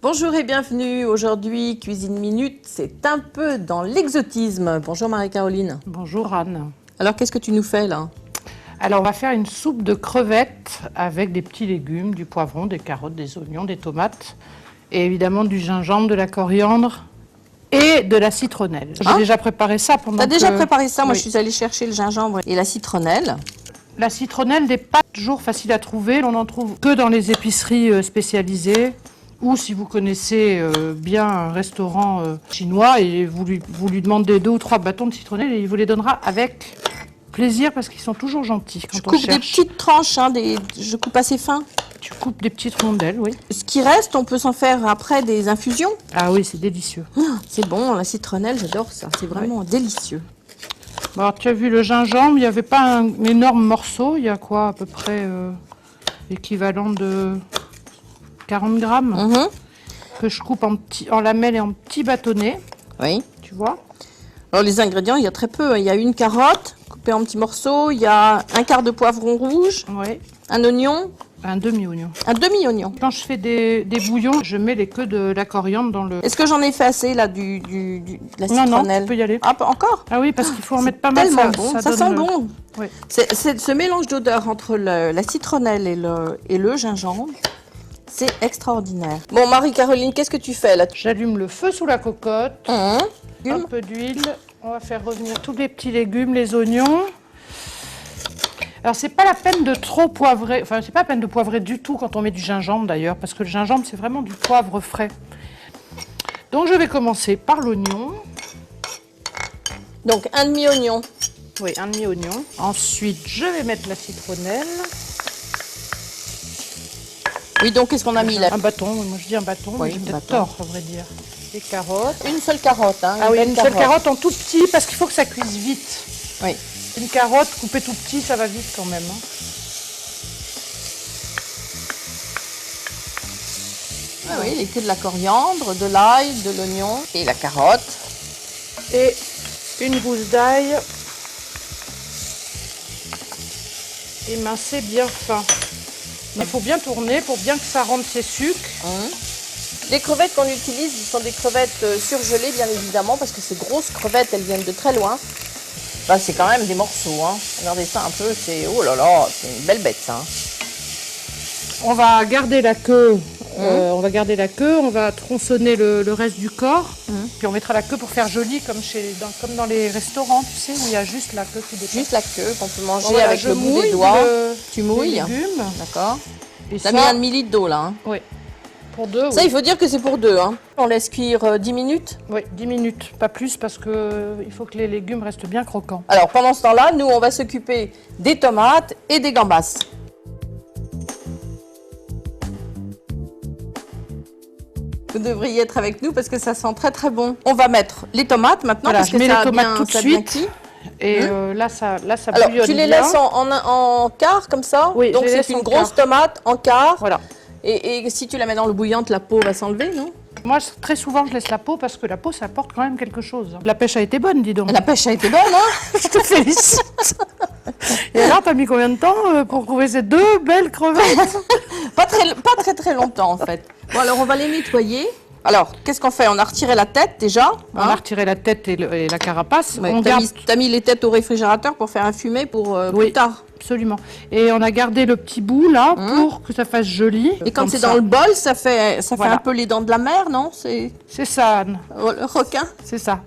Bonjour et bienvenue. Aujourd'hui, Cuisine Minute, c'est un peu dans l'exotisme. Bonjour Marie-Caroline. Bonjour Anne. Alors, qu'est-ce que tu nous fais là? Alors, on va faire une soupe de crevettes avec des petits légumes, du poivron, des carottes, des oignons, des tomates et évidemment du gingembre, de la coriandre et de la citronnelle. J'ai déjà préparé ça pendant T'as déjà préparé ça? Moi, oui. je suis allée chercher le gingembre et la citronnelle. La citronnelle n'est pas toujours facile à trouver. On n'en trouve que dans les épiceries spécialisées. Ou si vous connaissez bien un restaurant chinois et vous lui demandez 2 ou 3 bâtons de citronnelle et il vous les donnera avec plaisir parce qu'ils sont toujours gentils quand Je on coupe cherche. des petites tranches, hein, je coupe assez fin. Tu coupes des petites rondelles, oui. Ce qui reste, on peut s'en faire après des infusions. Ah oui, c'est délicieux. C'est bon, la citronnelle, j'adore ça. C'est vraiment délicieux. Bon, alors, tu as vu le gingembre, il n'y avait pas un énorme morceau. Il y a quoi à peu près l'équivalent de 40 grammes que je coupe en lamelles et en petits bâtonnets. Oui. Tu vois? Alors les ingrédients, il y a très peu. Il y a une carotte coupée en petits morceaux. Il y a un quart de poivron rouge. Oui. Un oignon. Un demi-oignon. Un demi-oignon. Quand je fais des bouillons, je mets les queues de la coriandre dans le... Est-ce que j'en ai fait assez là de la citronnelle? Non, tu peux y aller. Ah, encore? Ah oui, parce qu'il faut en mettre pas mal. Tellement bon, ça sent bon. Oui. C'est ce mélange d'odeurs entre la citronnelle et le gingembre. C'est extraordinaire. Bon, Marie-Caroline, qu'est-ce que tu fais là? J'allume le feu sous la cocotte. Un peu d'huile. On va faire revenir tous les petits légumes, les oignons. Alors, c'est pas la peine de trop poivrer. Enfin, c'est pas la peine de poivrer du tout quand on met du gingembre d'ailleurs, parce que le gingembre, c'est vraiment du poivre frais. Donc, je vais commencer par l'oignon. Donc, un demi-oignon. Oui, un demi-oignon. Ensuite, je vais mettre la citronnelle. Oui, donc qu'est-ce qu'on a mis là? Un bâton, moi je dis un bâton, oui, mais j'ai peut-être tort, à vrai dire. Des carottes. Une seule carotte, hein? Ah oui, une seule carotte en tout petit, parce qu'il faut que ça cuise vite. Oui. Une carotte coupée tout petit, ça va vite quand même. Hein. Ah oui, les queues de la coriandre, de l'ail, de l'oignon et la carotte. Et une gousse d'ail émincée bien fin. Il faut bien tourner pour bien que ça rentre ses sucres. Les crevettes qu'on utilise, ce sont des crevettes surgelées, bien évidemment, parce que ces grosses crevettes, elles viennent de très loin. Bah, c'est quand même des morceaux, hein. Regardez ça un peu, c'est... Oh là là, c'est une belle bête, ça. On va garder la queue. On va tronçonner le reste du corps. Puis on mettra la queue pour faire joli, comme dans les restaurants, tu sais, où il y a juste la queue qui dépasse. Juste la queue qu'on peut manger avec le bout des doigts. Tu mouilles. D'accord. T'as mis un demi-litre d'eau, là. Hein. Oui. Pour 2. Ça, il faut dire que c'est pour 2. Hein. On laisse cuire 10 minutes. Oui, 10 minutes, pas plus, parce qu'il faut que les légumes restent bien croquants. Alors, pendant ce temps-là, nous, on va s'occuper des tomates et des gambas. Vous devriez être avec nous parce que ça sent très très bon. On va mettre les tomates maintenant, Voilà, parce que je mets ça les tomates tout de ça suite. Et là, ça Alors, bouillonne tu les bien. laisses en quart comme ça. Oui, donc je les c'est laisse une en grosse quart. tomate en quart. Voilà. Et si tu la mets dans l'eau bouillante, la peau va s'enlever, non? Moi, très souvent, je laisse la peau parce que la peau, ça apporte quand même quelque chose. La pêche a été bonne, dis donc. La pêche a été bonne, hein? Je te félicite. Et alors, t'as mis combien de temps pour trouver ces 2 belles crevettes? Pas très longtemps, en fait. Bon, alors on va les nettoyer. Alors, qu'est-ce qu'on fait? On a retiré la tête déjà. On a retiré la tête et la carapace. Ouais, on t'as mis les têtes au réfrigérateur pour faire infumer pour plus tard. Absolument. Et on a gardé le petit bout là pour que ça fasse joli. Et quand c'est ça. dans le bol, ça fait Voilà. un peu les dents de la mer, non? C'est ça, Anne. le requin. C'est ça.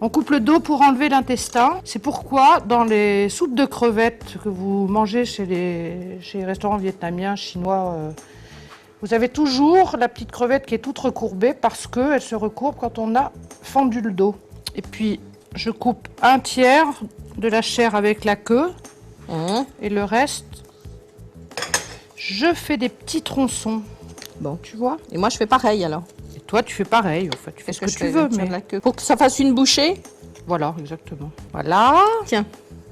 On coupe le dos pour enlever l'intestin. C'est pourquoi dans les soupes de crevettes que vous mangez chez les restaurants vietnamiens, chinois, vous avez toujours la petite crevette qui est toute recourbée parce qu'elle se recourbe quand on a fendu le dos. Et puis, je coupe 1/3 de la chair avec la queue et le reste, je fais des petits tronçons. Bon. Tu vois? Et moi, je fais pareil alors. Et toi, tu fais pareil. En fait, tu fais ce que tu veux. Mais... la queue. Pour que ça fasse une bouchée. Voilà, exactement. Voilà. Tiens.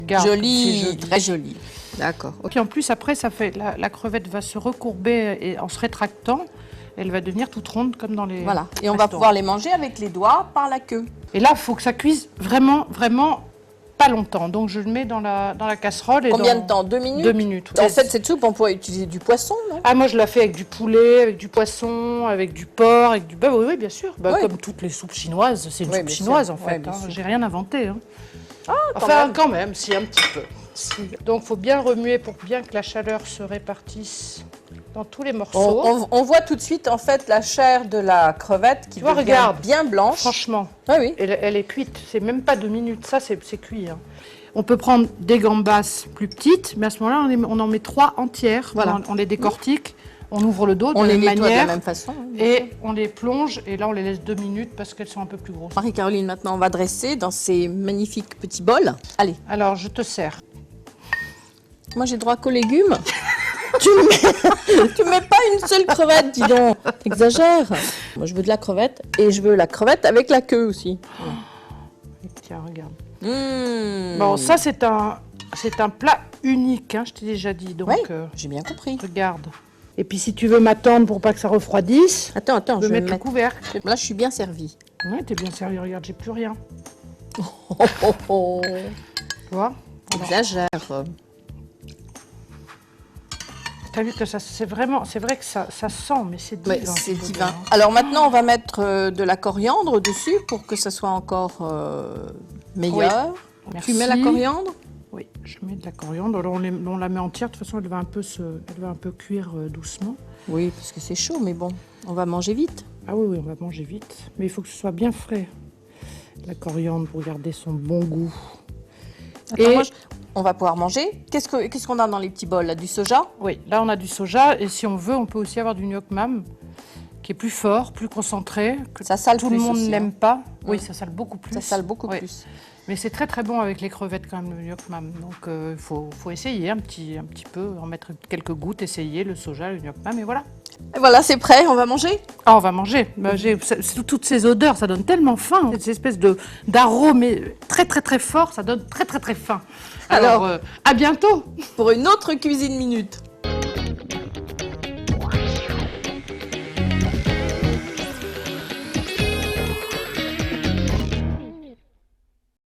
Garde, joli, très joli. D'accord. Okay. Puis en plus, après, ça fait la crevette va se recourber et en se rétractant, elle va devenir toute ronde comme dans les Voilà. Et on va pouvoir les manger avec les doigts par la queue. Et là, il faut que ça cuise vraiment, vraiment pas longtemps. Donc je le mets dans la casserole. Et Combien de temps? 2 minutes? 2 minutes. En fait, cette soupe, on pourrait utiliser du poisson, non? Ah, moi je la fais avec du poulet, avec du poisson, avec du porc, avec du... Bah oui, oui, bien sûr. Bah, Oui. Comme toutes les soupes chinoises, c'est une Oui, soupe bien chinoise sûr. en Oui, fait. bien Hein. sûr. J'ai rien inventé. Hein. Quand Quand même, si, un petit peu. Si. Donc il faut bien remuer pour bien que la chaleur se répartisse dans tous les morceaux. On voit tout de suite, en fait, la chair de la crevette qui Tu vois, devient regarde. bien blanche. Franchement, Oui, oui. elle est cuite. C'est même pas 2 minutes. Ça, c'est cuit. Hein. On peut prendre des gambas plus petites, mais à ce moment-là, on en met 3 entières. Voilà. On les décortique, on ouvre le dos de On la les même nettoie de la manière même façon. hein. et on les plonge. Et là, on les laisse 2 minutes parce qu'elles sont un peu plus grosses. Marie-Caroline, maintenant, on va dresser dans ces magnifiques petits bols. Allez, Alors, je te sers. moi, j'ai droit qu'aux légumes. tu mets pas une seule crevette, dis donc. T'exagères. Moi, je veux de la crevette et je veux la crevette avec la queue aussi. Tiens, regarde. Mmh. Bon, ça, c'est un plat unique, hein, je t'ai déjà dit. Donc, Oui, j'ai bien compris. regarde. Et puis, si tu veux m'attendre pour pas que ça refroidisse, Attends, tu je peux vais mettre me le mettre... couvercle. Là, je suis bien servie. Ouais, t'es bien servi. Regarde, j'ai plus rien. Oh, oh, oh. Tu vois? Alors, Exagère. t'as vu que ça, c'est vrai que ça sent, mais c'est divin. Ouais, c'est ce divin. goût-là. Alors maintenant, on va mettre de la coriandre dessus pour que ça soit encore meilleur. Merci. Tu mets la coriandre? Oui, je mets de la coriandre. Alors, on la met entière. De toute façon, elle va un peu cuire doucement. Oui, parce que c'est chaud, mais bon, on va manger vite. Ah oui, oui, on va manger vite. Mais il faut que ce soit bien frais. La coriandre pour garder son bon goût. Attends, Et- on va pouvoir manger. Qu'est-ce qu'on a dans les petits bols là? Du soja? Oui, là, on a du soja. Et si on veut, on peut aussi avoir du gnoc mam qui est plus fort, plus concentré. Que Ça sale tout plus le monde aussi, n'aime hein. pas. Oui, Mm. ça sale beaucoup plus. Ça sale beaucoup Oui. plus. Mais c'est très très bon avec les crevettes quand même, le gnoc mam. Donc il faut essayer un petit peu, en mettre quelques gouttes, essayer le soja, le gnoc mam, et voilà. Et voilà, c'est prêt, on va manger. Ah, on va manger. Bah, toutes ces odeurs, ça donne tellement faim. Cette espèce d'arôme très très très fort, ça donne très très très faim. Alors, Alors, à bientôt. Pour une autre cuisine minute.